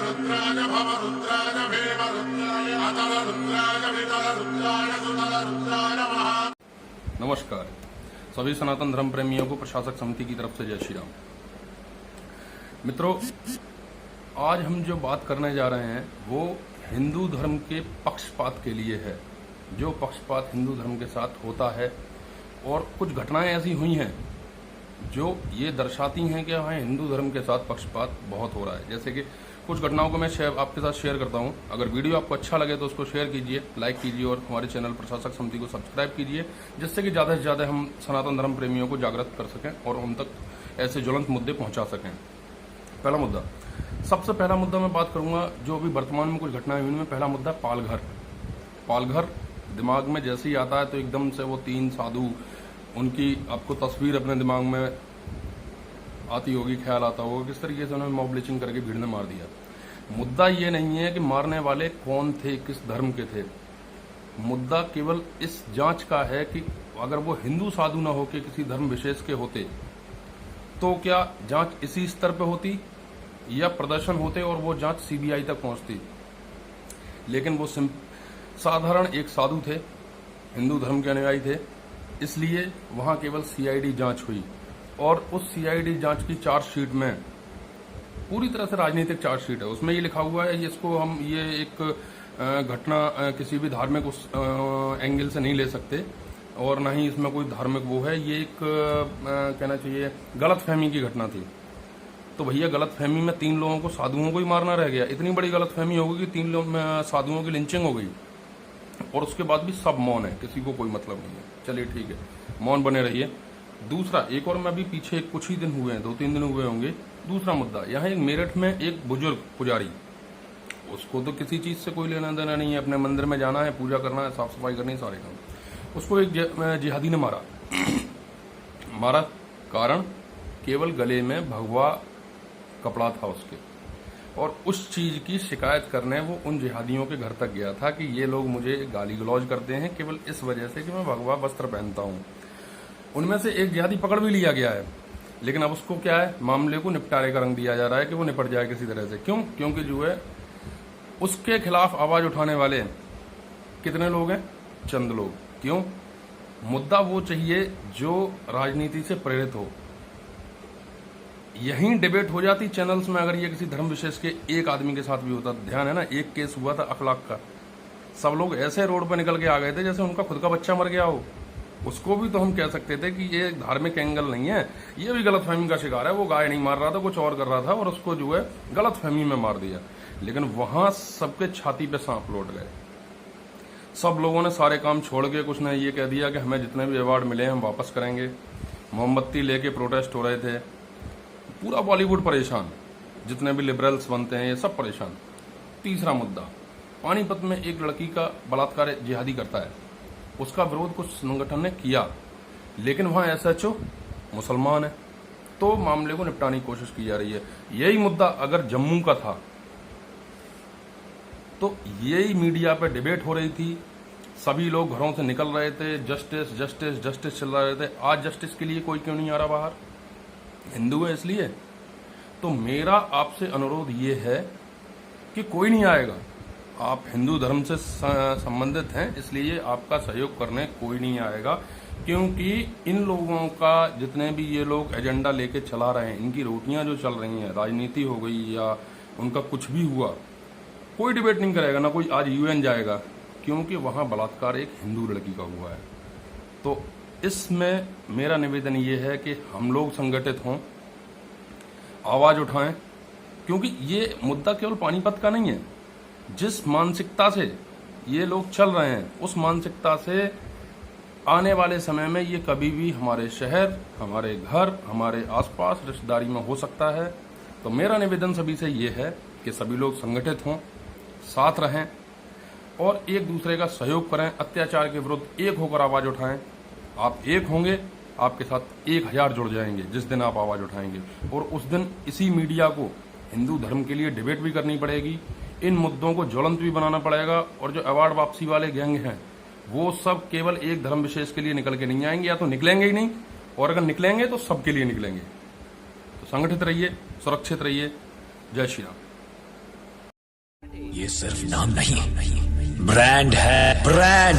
रुद्राय भव रुद्राय भीम रुद्राय अतल रुद्राय वितल रुद्राय सुतल रुद्राय महा। नमस्कार सभी सनातन धर्म प्रेमियों को प्रशासक समिति की तरफ से जय श्री राम। मित्रों, आज हम जो बात करने जा रहे हैं वो हिंदू धर्म के पक्षपात के लिए है। जो पक्षपात हिंदू धर्म के साथ होता है और कुछ घटनाएं ऐसी हुई हैं जो ये दर्शाती हैं कि हाँ, हिंदू धर्म के साथ पक्षपात बहुत हो रहा है। जैसे कि कुछ घटनाओं को मैं आपके साथ शेयर करता हूं। अगर वीडियो आपको अच्छा लगे तो उसको शेयर कीजिए, लाइक कीजिए और हमारे चैनल प्रशासक समिति को सब्सक्राइब कीजिए, जिससे कि ज़्यादा से ज़्यादा हम सनातन धर्म प्रेमियों को जागृत कर सकें और उन तक ऐसे ज्वलंत मुद्दे पहुंचा सकें। पहला मुद्दा, सबसे पहला मुद्दा मैं बात करूंगा जो अभी वर्तमान में कुछ घटनाएं हुई उनमें पहला मुद्दा पालघर। पालघर दिमाग में जैसे ही आता है तो एकदम से वो 3 साधु, उनकी आपको तस्वीर अपने दिमाग में आती होगी, ख्याल आता होगा किस तरीके से उन्होंने मॉब लिंचिंग करके भीड़ ने मार दिया। मुद्दा ये नहीं है कि मारने वाले कौन थे, किस धर्म के थे। मुद्दा केवल इस जांच का है कि अगर वो हिंदू साधु न होके किसी धर्म विशेष के होते तो क्या जांच इसी स्तर पे होती या प्रदर्शन होते और वो जांच सीबीआई तक पहुंचती। लेकिन वो साधारण एक साधु थे, हिंदू धर्म के अनुयायी थे, इसलिए वहां केवल सीआईडी जांच हुई और उस सीआईडी जांच की चार्जशीट में पूरी तरह से राजनीतिक चार्जशीट है। उसमें ये लिखा हुआ है, इसको हम ये एक घटना किसी भी धार्मिक उस एंगल से नहीं ले सकते और ना ही इसमें कोई धार्मिक वो है। ये एक कहना चाहिए गलतफहमी की घटना थी। तो भैया गलतफहमी में 3 लोगों को, साधुओं को ही मारना रह गया। इतनी बड़ी गलतफहमी हो गई कि 3 साधुओं की लिंचिंग हो गई और उसके बाद भी सब मौन है, किसी को कोई मतलब नहीं है। चलिए ठीक है, मौन बने रहिए। दूसरा, एक और मैं अभी पीछे कुछ ही दिन हुए हैं, 2-3 दिन हुए होंगे। दूसरा मुद्दा, यहाँ एक मेरठ में एक बुजुर्ग पुजारी, उसको तो किसी चीज से कोई लेना देना नहीं है, अपने मंदिर में जाना है, पूजा करना है, साफ सफाई करनी है, सारे काम। उसको एक जिहादी ने मारा। मारा कारण केवल गले में भगवा कपड़ा था उसके, और उस चीज की शिकायत करने वो उन जिहादियों के घर तक गया था कि ये लोग मुझे गाली गलौज करते हैं केवल इस वजह से कि मैं भगवा वस्त्र पहनता हूं। उनमें से एक जिहादी पकड़ भी लिया गया है, लेकिन अब उसको क्या है, मामले को निपटारे का रंग दिया जा रहा है कि वो निपट जाए किसी तरह से। क्यों? क्योंकि जो है उसके खिलाफ आवाज उठाने वाले कितने लोग हैं? चंद लोग। क्यों? मुद्दा वो चाहिए जो राजनीति से प्रेरित हो। यहीं डिबेट हो जाती चैनल्स में। अगर ये किसी धर्म विशेष के एक आदमी के साथ भी होता, ध्यान है ना, एक केस हुआ था अखलाक का, सब लोग ऐसे रोड पर निकल के आ गए थे जैसे उनका खुद का बच्चा मर गया हो। उसको भी तो हम कह सकते थे कि ये धार्मिक एंगल नहीं है, ये भी गलतफहमी का शिकार है। वो गाय नहीं मार रहा था, कुछ और कर रहा था और उसको जो है गलतफहमी में मार दिया। लेकिन वहां सबके छाती पे सांप लौट गए। सब लोगों ने सारे काम छोड़ के कुछ ने ये कह दिया कि हमें जितने भी अवार्ड मिले हम वापस करेंगे। मोमबत्ती लेके प्रोटेस्ट हो रहे थे, पूरा बॉलीवुड परेशान, जितने भी लिबरल्स बनते हैं ये सब परेशान। तीसरा मुद्दा, पानीपत में एक लड़की का बलात्कार जिहादी करता है, उसका विरोध कुछ संगठन ने किया, लेकिन वहां एसएचओ मुसलमान है, तो मामले को निपटाने की कोशिश की जा रही है। यही मुद्दा अगर जम्मू का था तो यही मीडिया पे डिबेट हो रही थी, सभी लोग घरों से निकल रहे थे, जस्टिस जस्टिस जस्टिस चिल्ला रहे थे। आज जस्टिस के लिए कोई क्यों नहीं आ रहा बाहर? हिंदू है इसलिए। तो मेरा आपसे अनुरोध ये है कि कोई नहीं आएगा। आप हिंदू धर्म से संबंधित हैं, इसलिए आपका सहयोग करने कोई नहीं आएगा, क्योंकि इन लोगों का जितने भी ये लोग एजेंडा लेके चला रहे हैं, इनकी रोटियां जो चल रही हैं, राजनीति हो गई या उनका कुछ भी हुआ, कोई डिबेट नहीं करेगा, ना कोई आज यूएन जाएगा, क्योंकि वहां बलात्कार एक हिंदू लड़की का हुआ है। तो इसमें मेरा निवेदन ये है कि हम लोग संगठित हों, आवाज उठाएं, क्योंकि ये मुद्दा केवल पानीपत का नहीं है। जिस मानसिकता से ये लोग चल रहे हैं, उस मानसिकता से आने वाले समय में ये कभी भी हमारे शहर, हमारे घर, हमारे आसपास रिश्तेदारी में हो सकता है। तो मेरा निवेदन सभी से ये है कि सभी लोग संगठित हों, साथ रहें और एक दूसरे का सहयोग करें, अत्याचार के विरुद्ध एक होकर आवाज उठाएं। आप एक होंगे, आपके साथ 1000 जुड़ जाएंगे जिस दिन आप आवाज उठाएंगे, और उस दिन इसी मीडिया को हिंदू धर्म के लिए डिबेट भी करनी पड़ेगी, इन मुद्दों को ज्वलंत भी बनाना पड़ेगा। और जो अवार्ड वापसी वाले गैंग हैं वो सब केवल एक धर्म विशेष के लिए निकल के नहीं आएंगे, या तो निकलेंगे ही नहीं, और अगर निकलेंगे तो सबके लिए निकलेंगे। तो संगठित रहिए, सुरक्षित रहिए। जय श्री राम। ये सिर्फ नाम नहीं, ब्रांड है, ब्रांड।